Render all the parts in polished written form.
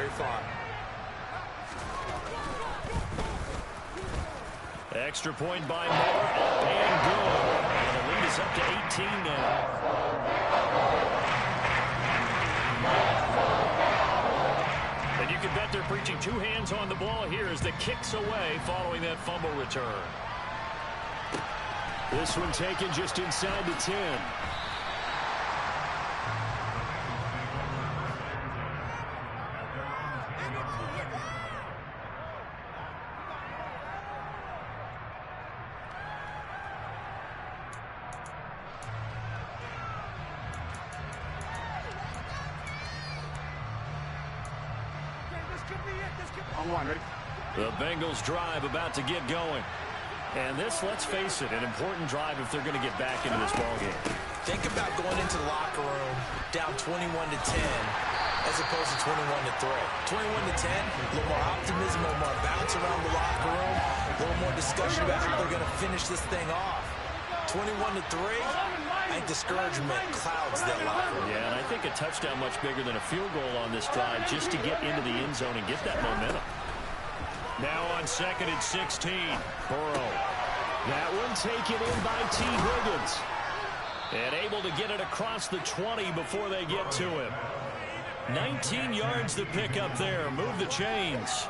they thought. Extra point by Moore, up and good. And the lead is up to 18 now. And you can bet they're preaching two hands on the ball here as the kick's away following that fumble return. This one taken just inside the 10. The Bengals drive about to get going. And this, let's face it, an important drive if they're going to get back into this ballgame. Think about going into the locker room down 21-10 as opposed to 21-3. 21-10, a little more optimism, a little more bounce around the locker room, a little more discussion about how they're going to finish this thing off. 21-3, I think discouragement clouds that locker room. Yeah, and I think a touchdown much bigger than a field goal on this drive just to get into the end zone and get that momentum. Now on 2nd and 16, Burrow. That one taken in by T. Higgins. And able to get it across the 20 before they get to him. 19 yards to pick up there. Move the chains.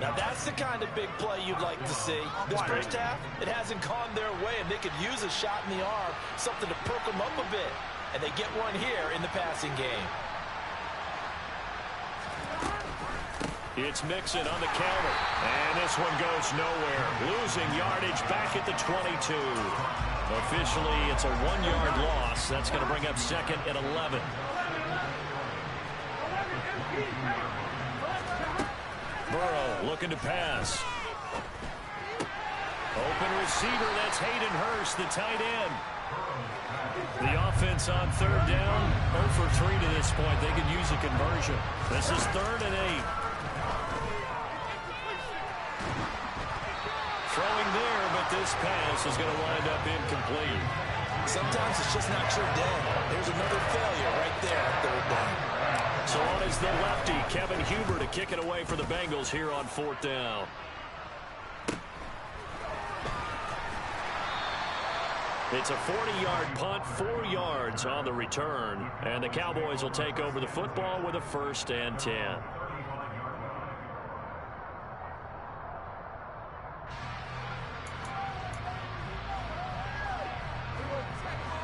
Now that's the kind of big play you'd like to see. This first half, it hasn't gone their way, and they could use a shot in the arm, something to perk them up a bit. And they get one here in the passing game. It's Mixon on the counter. And this one goes nowhere. Losing yardage back at the 22. Officially, it's a 1-yard loss. That's going to bring up 2nd and 11. Burrow looking to pass. Open receiver, that's Hayden Hurst, the tight end. The offense on 3rd down, 0 for 3 to this point. They could use a conversion. This is 3rd and 8. Throwing there, but this pass is going to wind up incomplete. Sometimes it's just not your day. There's another failure right there at 3rd down. So on is the lefty, Kevin Huber, to kick it away for the Bengals here on 4th down. It's a 40-yard punt, 4 yards on the return. And the Cowboys will take over the football with a 1st and 10.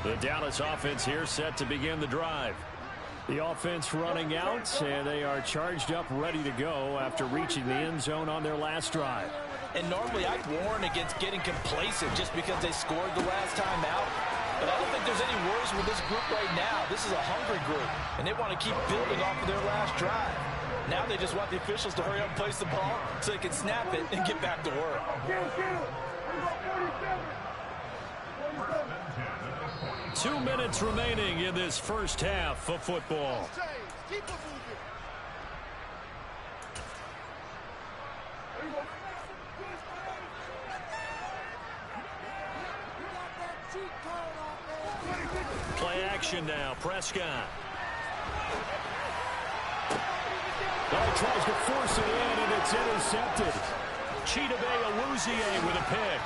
The Dallas offense here set to begin the drive. The offense running out, and they are charged up, ready to go after reaching the end zone on their last drive. And normally I'd warn against getting complacent just because they scored the last time out. But I don't think there's any worries with this group right now. This is a hungry group, and they want to keep building off of their last drive. Now they just want the officials to hurry up and place the ball so they can snap it and get back to work. 2 minutes remaining in this first half of football. Play action now. Prescott. Tries to force it in, and it's intercepted. Chidobe Awuzie with a pick.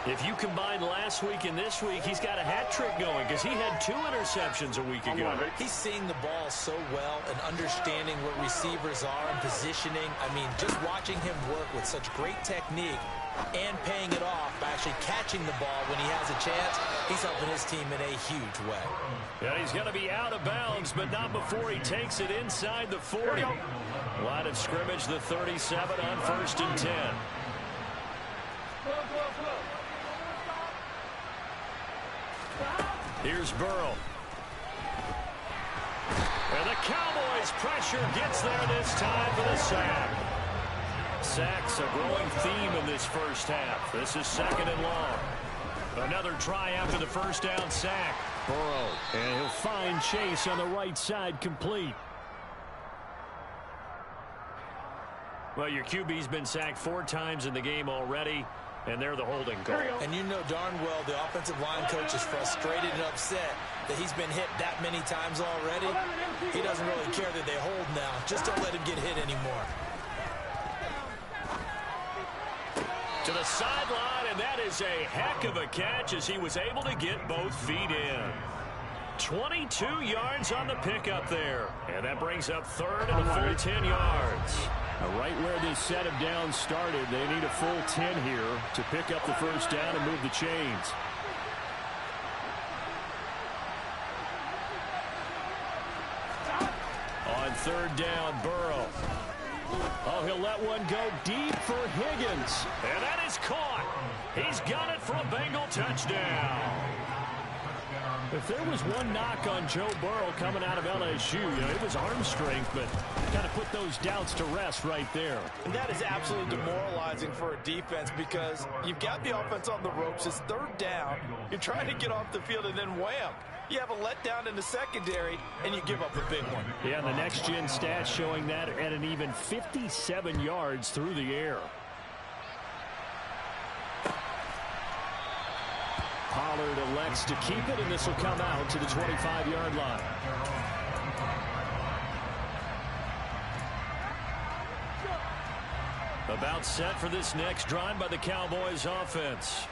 If you combine last week and this week, he's got a hat trick going because he had 2 interceptions a week ago. He's seeing the ball so well and understanding where receivers are and positioning. I mean, just watching him work with such great technique and paying it off by actually catching the ball when he has a chance, he's helping his team in a huge way. And he's going to be out of bounds, but not before he takes it inside the 40. Line of scrimmage, the 37 on 1st and 10. Here's Burrow. And the Cowboys' pressure gets there this time for the sack. Sacks a growing theme in this first half. This is 2nd and long. Another try after the first down sack. Burrow, and he'll find Chase on the right side complete. Well, your QB's been sacked 4 times in the game already, and they're the holding call. And you know darn well the offensive line coach is frustrated and upset that he's been hit that many times already. He doesn't really care that they hold now. Just don't let him get hit anymore. To the sideline, and that is a heck of a catch as he was able to get both feet in. 22 yards on the pickup there. And that brings up third and a full 10 yards. Right where this set of downs started, they need a full 10 here to pick up the first down and move the chains. On third down, Burrow. Oh, he'll let one go deep for Higgins. And that is caught. He's got it for a Bengal touchdown. If there was one knock on Joe Burrow coming out of LSU, it was arm strength, but kind of put those doubts to rest right there. And that is absolutely demoralizing for a defense because you've got the offense on the ropes. It's third down. You're trying to get off the field, and then wham. You have a letdown in the secondary, and you give up a big one. Yeah, and the next-gen stats showing that at an even 57 yards through the air. Pollard elects to keep it, and this will come out to the 25-yard line. About set for this next drive by the Cowboys offense.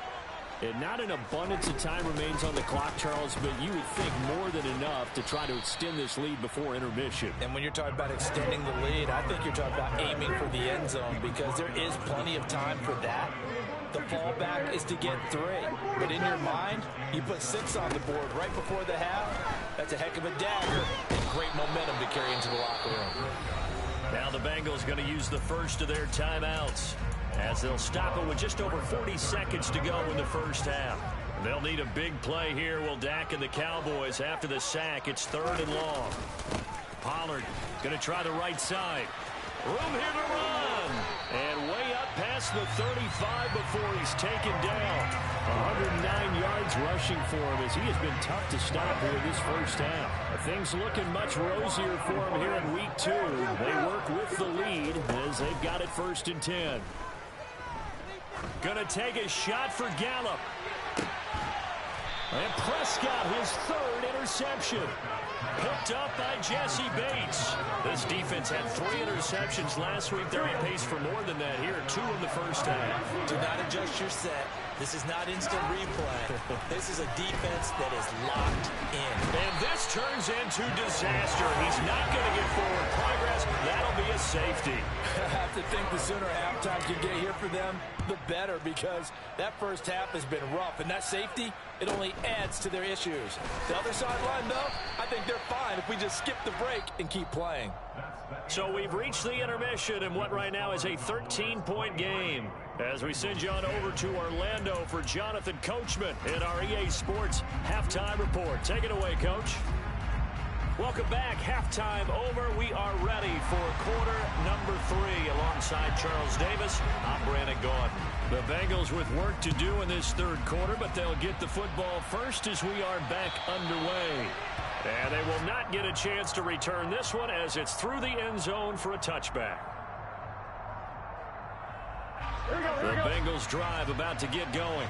And not an abundance of time remains on the clock, Charles, but you would think more than enough to try to extend this lead before intermission. And when you're talking about extending the lead, I think you're talking about aiming for the end zone because there is plenty of time for that. The fallback is to get 3. But in your mind, you put 6 on the board right before the half. That's a heck of a dagger and great momentum to carry into the locker room. Now the Bengals going to use the first of their timeouts, as they'll stop it with just over 40 seconds to go in the first half. They'll need a big play here, will Dak and the Cowboys after the sack. It's third and long. Pollard going to try the right side. Room here to run. And way up past the 35 before he's taken down. 109 yards rushing for him as he has been tough to stop here this first half. Things looking much rosier for him here in week 2. They work with the lead as they've got it first and 10. Going to take a shot for Gallup. And Prescott, his third interception. Picked up by Jesse Bates. This defense had 3 interceptions last week. They're on pace for more than that here. 2 in the first half. Do not adjust your set. This is not instant replay. This is a defense that is locked in. And this turns into disaster. He's not going to get forward progress. That'll be a safety. I have to think the sooner halftime can get here for them, the better, because that first half has been rough. And that safety, it only adds to their issues. The other sideline, though, I think they're fine if we just skip the break and keep playing. So we've reached the intermission in what right now is a 13-point game. As we send you on over to Orlando for Jonathan Coachman in our EA Sports Halftime Report. Take it away, Coach. Welcome back. Halftime over. We are ready for quarter number 3 alongside Charles Davis. I'm Brandon Gaudin. The Bengals with work to do in this third quarter, but they'll get the football first as we are back underway. And they will not get a chance to return this one as it's through the end zone for a touchback. The Bengals drive about to get going.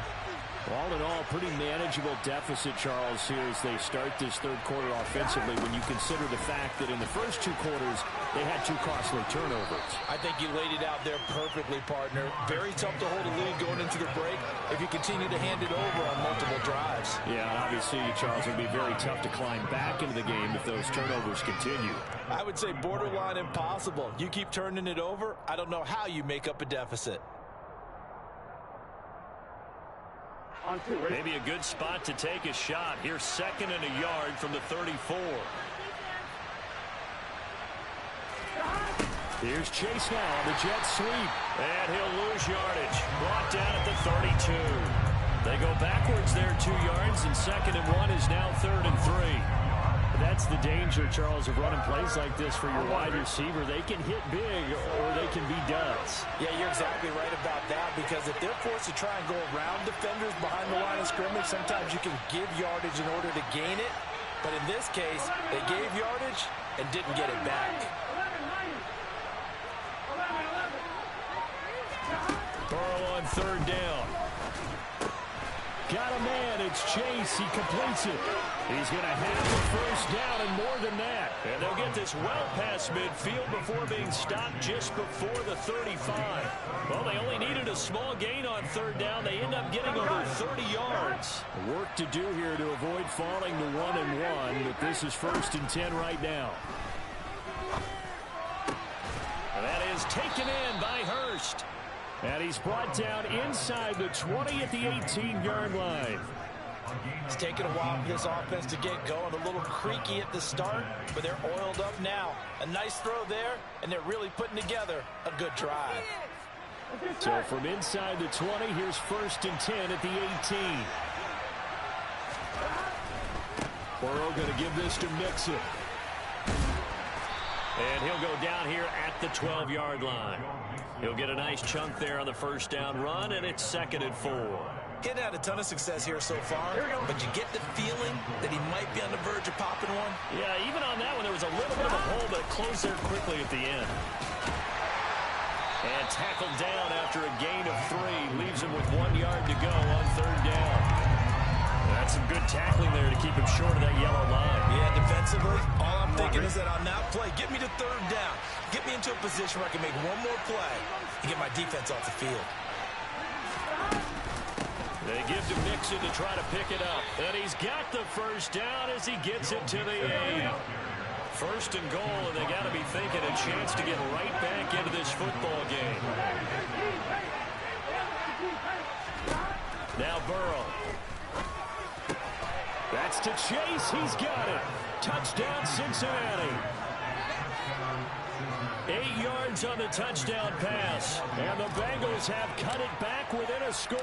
All in all, pretty manageable deficit, Charles, here as they start this third quarter offensively when you consider the fact that in the first 2 quarters, they had 2 costly turnovers. I think you laid it out there perfectly, partner. Very tough to hold a lead going into the break if you continue to hand it over on multiple drives. Yeah, and obviously, Charles, it would be very tough to climb back into the game if those turnovers continue. I would say borderline impossible. You keep turning it over, I don't know how you make up a deficit. Maybe a good spot to take a shot. Here's 2nd and a yard from the 34. Here's Chase now on the jet sweep. And he'll lose yardage. Brought down at the 32. They go backwards there 2 yards, and 2nd and 1 is now 3rd and 3. That's the danger, Charles, of running plays like this for your wide receiver. They can hit big or they can be duds. Yeah, you're exactly right about that, because if they're forced to try and go around defenders behind the line of scrimmage, sometimes you can give yardage in order to gain it. But in this case, they gave yardage and didn't get it back. Burrow on 3rd down. got a man. It's Chase. He completes it. He's going to have the first down and more than that. And they'll get this well past midfield before being stopped just before the 35. Well, they only needed a small gain on third down. They end up getting over 30 yards. Work to do here to avoid falling to 1-1, but this is 1st and 10 right now. And that is taken in by Hurst. And he's brought down inside the 20 at the 18-yard line. It's taken a while for this offense to get going. A little creaky at the start, but they're oiled up now. A nice throw there, and they're really putting together a good drive. So from inside the 20, here's 1st and 10 at the 18. Burrow going to give this to Mixon. And he'll go down here at the 12-yard line. He'll get a nice chunk there on the first down run, and it's 2nd and 4. Getting had a ton of success here so far, but you get the feeling that he might be on the verge of popping one. Yeah, even on that one, there was a little bit of a hole, but it closed there quickly at the end. And tackled down after a gain of 3. Leaves him with 1 yard to go on third down. That's some good tackling there to keep him short of that yellow line. Yeah, defensively, all I'm thinking is that on that play, get me to third down. Get me into a position where I can make one more play and get my defense off the field. They give to Mixon to try to pick it up. And he's got the first down as he gets it to the 8. 1st and goal, and they got to be thinking a chance to get right back into this football game. Now Burrow. That's to Chase. He's got it. Touchdown, Cincinnati. 8 yards on the touchdown pass. And the Bengals have cut it back within a score.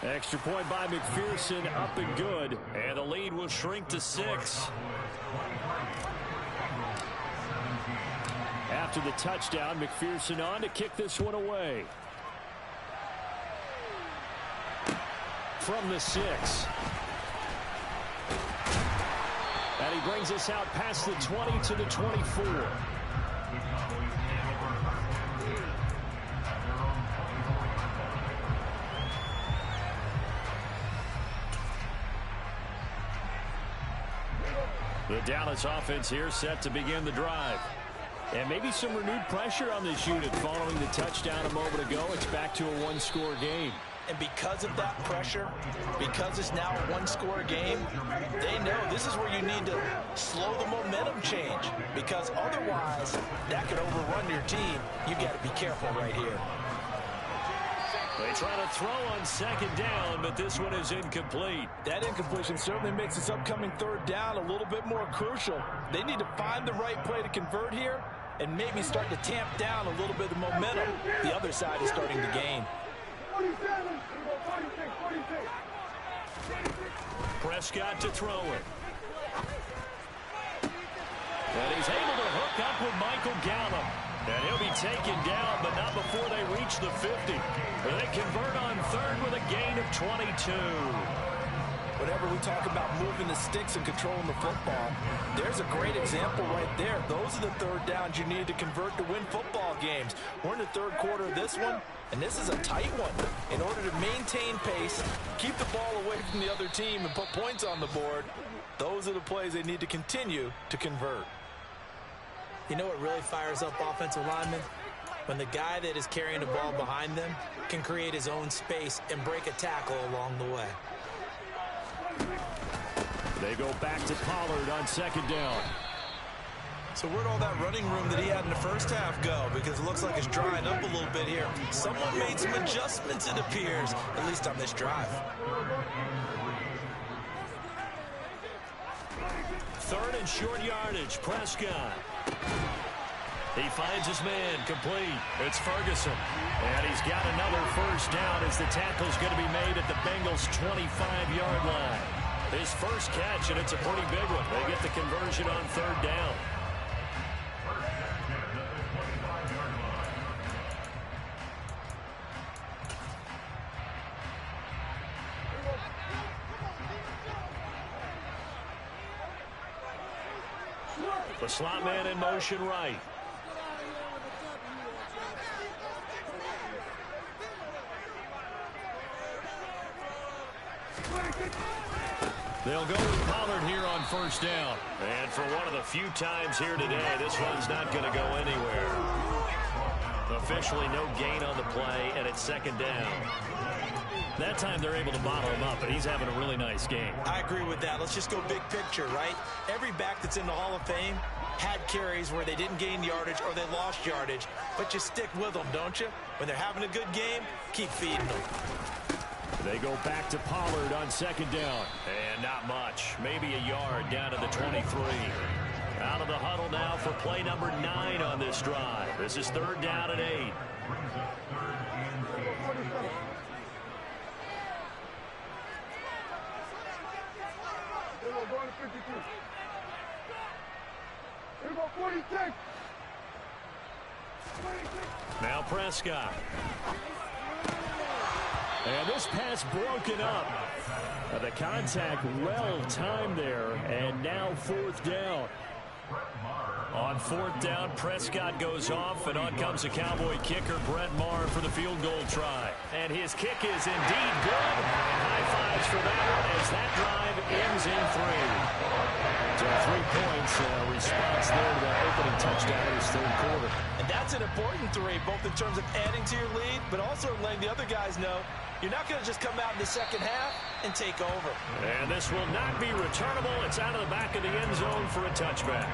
Extra point by McPherson, up and good. And the lead will shrink to 6. After the touchdown, McPherson on to kick this one away. From the 6. And he brings us out past the 20 to the 24. The Dallas offense here set to begin the drive. And maybe some renewed pressure on this unit following the touchdown a moment ago. It's back to a 1-score game. And because of that pressure, because it's now a 1-score game, they know this is where you need to slow the momentum change. Because otherwise, that could overrun your team. You got to be careful right here. They try to throw on 2nd down, but this one is incomplete. That incompletion certainly makes this upcoming third down a little bit more crucial. They need to find the right play to convert here and maybe start to tamp down a little bit of momentum. The other side is starting to gain. Prescott to throw it. And he's able to hook up with Michael Gallup. And he'll be taken down, but not before they reach the 50. They convert on 3rd with a gain of 22. Whenever we talk about moving the sticks and controlling the football, there's a great example right there. Those are the third downs you need to convert to win football games. We're in the 3rd quarter of this one, and this is a tight one. In order to maintain pace, keep the ball away from the other team, and put points on the board, those are the plays they need to continue to convert. You know what really fires up offensive linemen? When the guy that is carrying the ball behind them can create his own space and break a tackle along the way. They go back to Pollard on 2nd down. So where'd all that running room that he had in the first half go? Because it looks like it's drying up a little bit here. Someone made some adjustments, it appears, at least on this drive. 3rd and short yardage, Prescott. He finds his man, complete. It's Ferguson. And he's got another first down as the tackle's going to be made at the Bengals' 25-yard line. His first catch, and it's a pretty big one. They get the conversion on 3rd down. The slot man in motion right. They'll go with Pollard here on first down. And for one of the few times here today, this one's not going to go anywhere. Officially no gain on the play, and it's second down. That time they're able to bottle him up, and he's having a really nice game. I agree with that. Let's just go big picture, right? Every back that's in the Hall of Fame had carries where they didn't gain yardage or they lost yardage, but you stick with them, don't you? When they're having a good game, keep feeding them. They go back to Pollard on second down. And not much. Maybe a yard down to the 23. Out of the huddle now for play number 9 on this drive. This is third down and 8. Now Prescott. And this pass broken up. The contact well timed there, and now fourth down. On fourth down, Prescott goes off, and on comes the Cowboy kicker, Brett Maher, for the field goal try. And his kick is indeed good. And high fives for that one as that drive ends in 3. So 3 points response there to that opening touchdown in his third quarter. And that's an important 3, both in terms of adding to your lead, but also letting the other guys know you're not going to just come out in the second half and take over. And this will not be returnable. It's out of the back of the end zone for a touchback.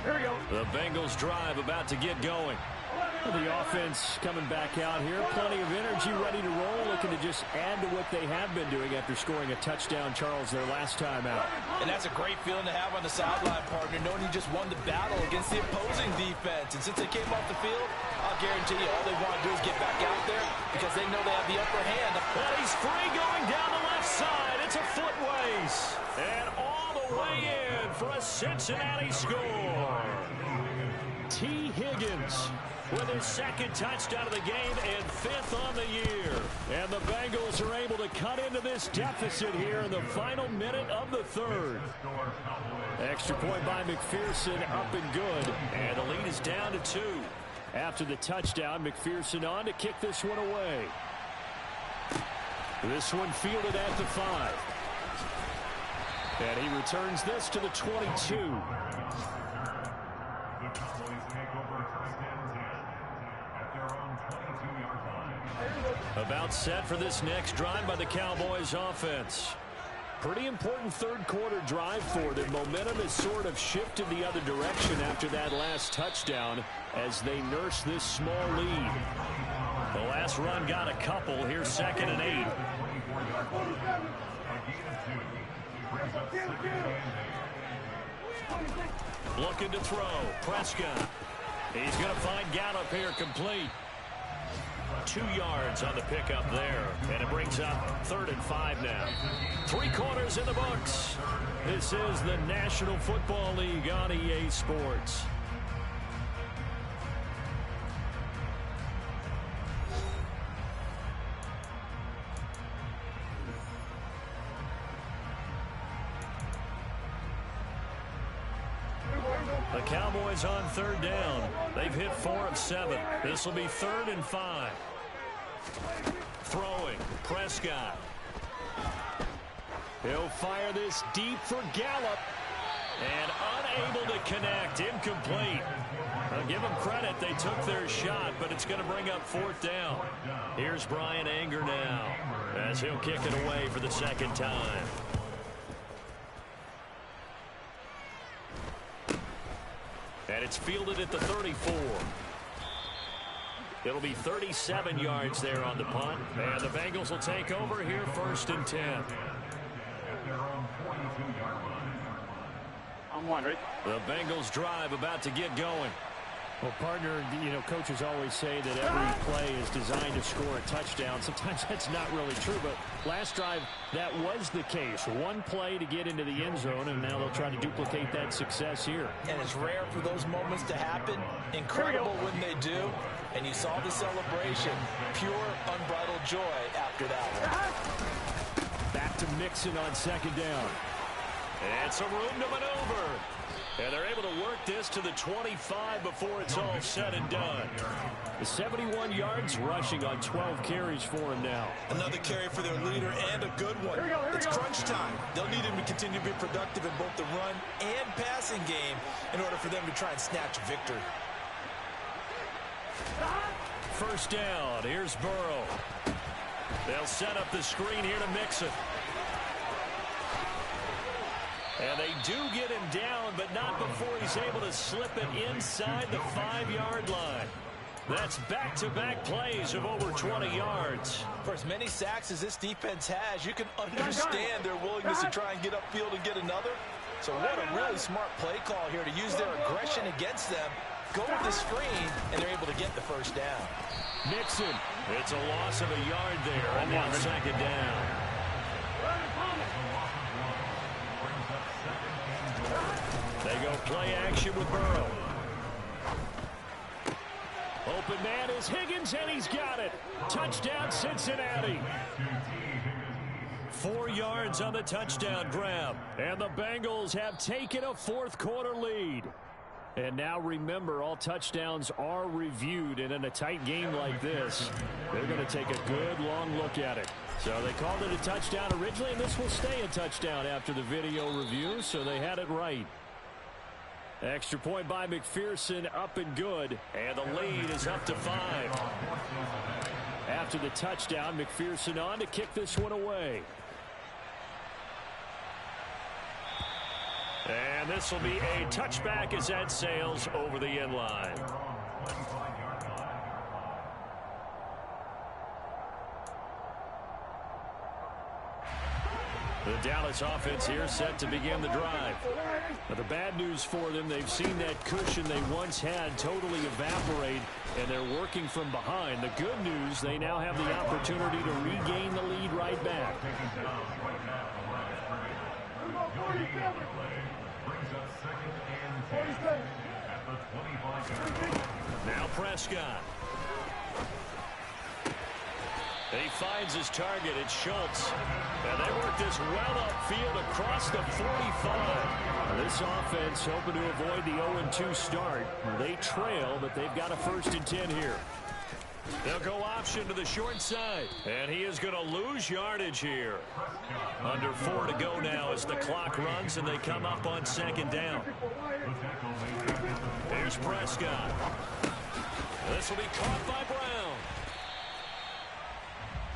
Here we go. The Bengals drive about to get going. The offense coming back out here. Plenty of energy, ready to roll, looking to just add to what they have been doing after scoring a touchdown, Charles, their last time out. And that's a great feeling to have on the sideline, partner, knowing you just won the battle against the opposing defense. And since they came off the field, I'll guarantee you all they want to do is get back out there because they know they have the upper hand. But he's free going down the left side. It's a foot race. And all the way in for a Cincinnati score. T. Higgins with his second touchdown of the game and 5th on the year. And the Bengals are able to cut into this deficit here in the final minute of the third. Extra point by McPherson, up and good. And the lead is down to 2. After the touchdown, McPherson on to kick this one away. This one fielded at the 5. And he returns this to the 22. About set for this next drive by the Cowboys offense. Pretty important third quarter drive for them. Momentum has sort of shifted the other direction after that last touchdown as they nurse this small lead. The last run got a couple. Here's second and 8. Looking to throw. Prescott. He's going to find Gallup here complete. 2 yards on the pickup there. And it brings up 3rd and 5 now. 3 quarters in the books. This is the National Football League on EA Sports. The Cowboys on 3rd down. They've hit 4 of 7. This will be 3rd and 5. Throwing. Prescott. He'll fire this deep for Gallup. And unable to connect. Incomplete. I'll give them credit. They took their shot, but it's going to bring up 4th down. Here's Brian Anger now as he'll kick it away for the second time. And it's fielded at the 34. It'll be 37 yards there on the punt. And the Bengals will take over here 1st and 10. I'm wondering. The Bengals drive about to get going. Well, partner, you know, coaches always say that every play is designed to score a touchdown. Sometimes that's not really true, but last drive, that was the case. 1 play to get into the end zone, and now they'll try to duplicate that success here. And it's rare for those moments to happen. Incredible when they do. And you saw the celebration. Pure, unbridled joy after that one. Back to Mixon on 2nd down. And some room to maneuver. And they're able to work this to the 25 before it's all said and done. 71 yards rushing on 12 carries for him now. Another carry for their leader and a good one. It's crunch time. They'll need him to continue to be productive in both the run and passing game in order for them to try and snatch a victory. First down. Here's Burrow. They'll set up the screen here to Mixon. And they do get him down, but not before he's able to slip it inside the 5-yard line. That's back-to-back plays of over 20 yards. For as many sacks as this defense has, you can understand their willingness to try and get upfield and get another. So what a really smart play call here to use their aggression against them. Go with the screen, and they're able to get the first down. Mixon. It's a loss of a yard there, and now second down. They go play action with Burrow. Open man is Higgins, and he's got it. Touchdown, Cincinnati. 4 yards on the touchdown grab. And the Bengals have taken a fourth-quarter lead. And now remember, all touchdowns are reviewed, and in a tight game like this, they're going to take a good long look at it. So they called it a touchdown originally, and this will stay a touchdown after the video review, so they had it right. Extra point by McPherson, up and good. And the lead is up to 5. After the touchdown, McPherson on to kick this one away. And this will be a touchback as that sails over the end line. The Dallas offense here set to begin the drive. Now the bad news for them, they've seen that cushion they once had totally evaporate, and they're working from behind. The good news, they now have the opportunity to regain the lead right back. Now Prescott. He finds his target. It's Schultz. And they work this well upfield across the 45. This offense hoping to avoid the 0-2 start. They trail, but they've got a 1st and 10 here. They'll go option to the short side. And he is going to lose yardage here. Under 4 to go now as the clock runs and they come up on second down. Here's Prescott. This will be caught by Brown.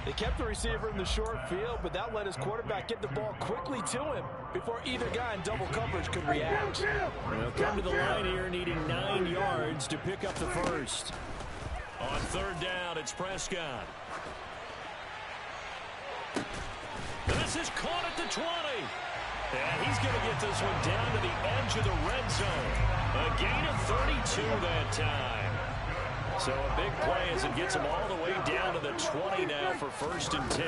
They kept the receiver in the short field, but that let his quarterback get the ball quickly to him before either guy in double coverage could react. They'll come to the line here needing 9 yards to pick up the first. On third down, it's Prescott. And this is caught at the 20. And he's going to get this one down to the edge of the red zone. A gain of 32 that time. So a big play as it gets him all the way down to the 20 now for 1st and 10.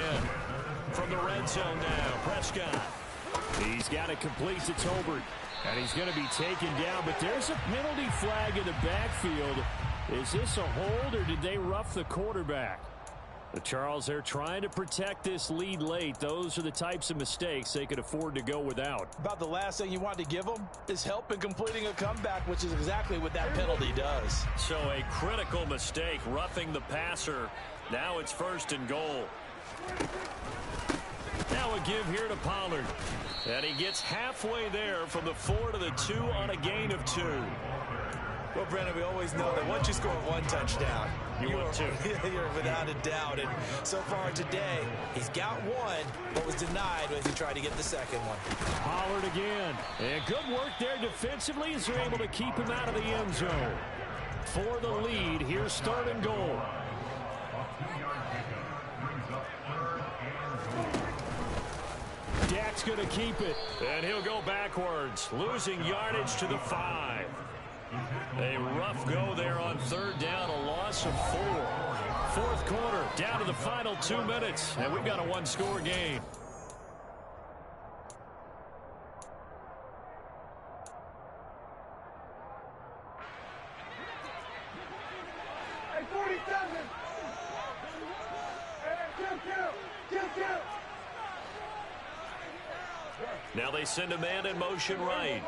From the red zone now, Prescott. He's got it complete to Tolbert. And he's going to be taken down, but there's a penalty flag in the backfield. Is this a hold, or did they rough the quarterback? The Charles, they're trying to protect this lead late. Those are the types of mistakes they could afford to go without. About the last thing you want to give them is help in completing a comeback, which is exactly what that penalty does. So a critical mistake, roughing the passer. Now it's 1st and goal. Now a give here to Pollard. And he gets halfway there from the 4 to the 2 on a gain of 2. Well, Brennan, we always know that once you score 1 touchdown, you're without a doubt. And so far today, he's got 1, but was denied as he tried to get the second one. Pollard again. And good work there defensively as they're able to keep him out of the end zone. For the lead, here's 3rd and goal. Dak's going to keep it. And he'll go backwards, losing yardage to the 5. A rough go there on third down, a loss of 4. 4th quarter, down to the final 2 minutes, and we've got a 1-score game. Hey, 47! Kill! Now they send a man in motion right.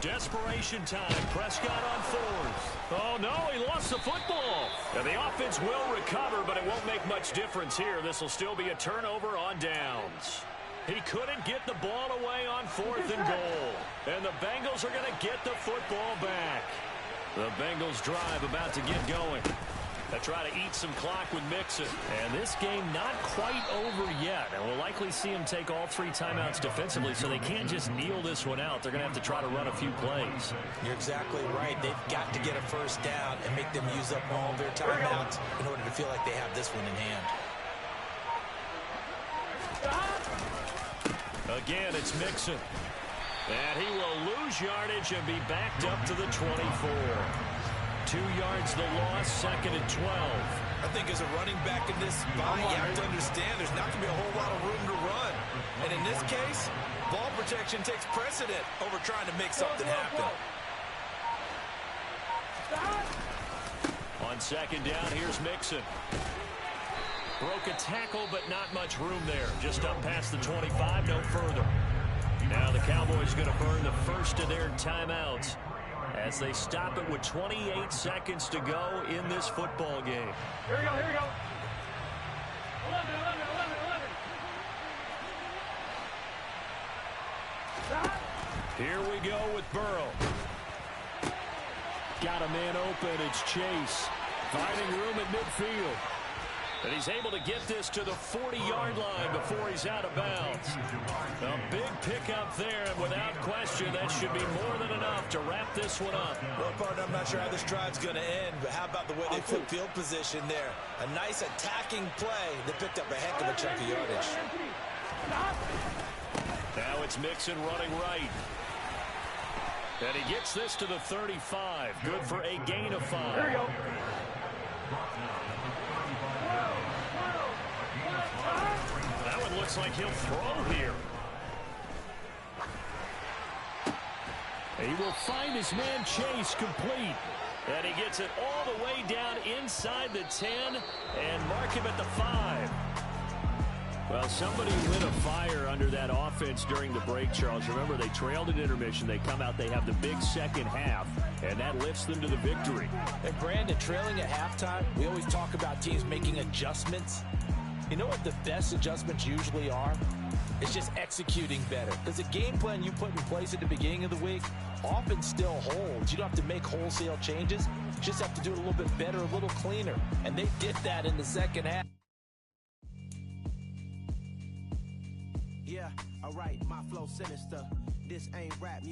Desperation time. Prescott on fourth. Oh, no, he lost the football. Now, the offense will recover, but it won't make much difference here. This will still be a turnover on downs. He couldn't get the ball away on 4th and goal. And the Bengals are going to get the football back. The Bengals drive about to get going. They try to eat some clock with Mixon. And this game not quite over yet. And we'll likely see him take all 3 timeouts defensively, so they can't just kneel this one out. They're going to have to try to run a few plays. You're exactly right. They've got to get a first down and make them use up all their timeouts in order to feel like they have this one in hand. Again, it's Mixon. And he will lose yardage and be backed up to the 24. 2 yards the loss, 2nd and 12. I think as a running back in this spot, you have to understand there's not going to be a whole lot of room to run. And in this case, ball protection takes precedent over trying to make something happen. On 2nd down, here's Mixon. Broke a tackle, but not much room there. Just up past the 25, no further. Now the Cowboys going to burn the first of their timeouts as they stop it with 28 seconds to go in this football game. Here we go, here we go. 11. Here we go with Burrow. Got a man open. It's Chase. Finding room at midfield. And he's able to get this to the 40-yard line before he's out of bounds. A big pickup there, and without question, that should be more than enough to wrap this one up. Well, partner, I'm not sure how this drive's going to end, but how about the way they took field position there? A nice attacking play that picked up a heck of a chunk of yardage. Now it's Mixon running right. And he gets this to the 35. Good for a gain of 5. Here we go. That one looks like he'll throw here. He will find his man Chase complete. And he gets it all the way down inside the 10 and mark him at the 5. Well, somebody lit a fire under that offense during the break, Charles. Remember, they trailed at intermission. They come out, they have the big second half, and that lifts them to the victory. And Brandon, trailing at halftime, we always talk about teams making adjustments. You know what the best adjustments usually are? It's just executing better. Because the game plan you put in place at the beginning of the week often still holds. You don't have to make wholesale changes. You just have to do it a little bit better, a little cleaner. And they did that in the second half. Yeah, alright, my flow sinister. This ain't rap music.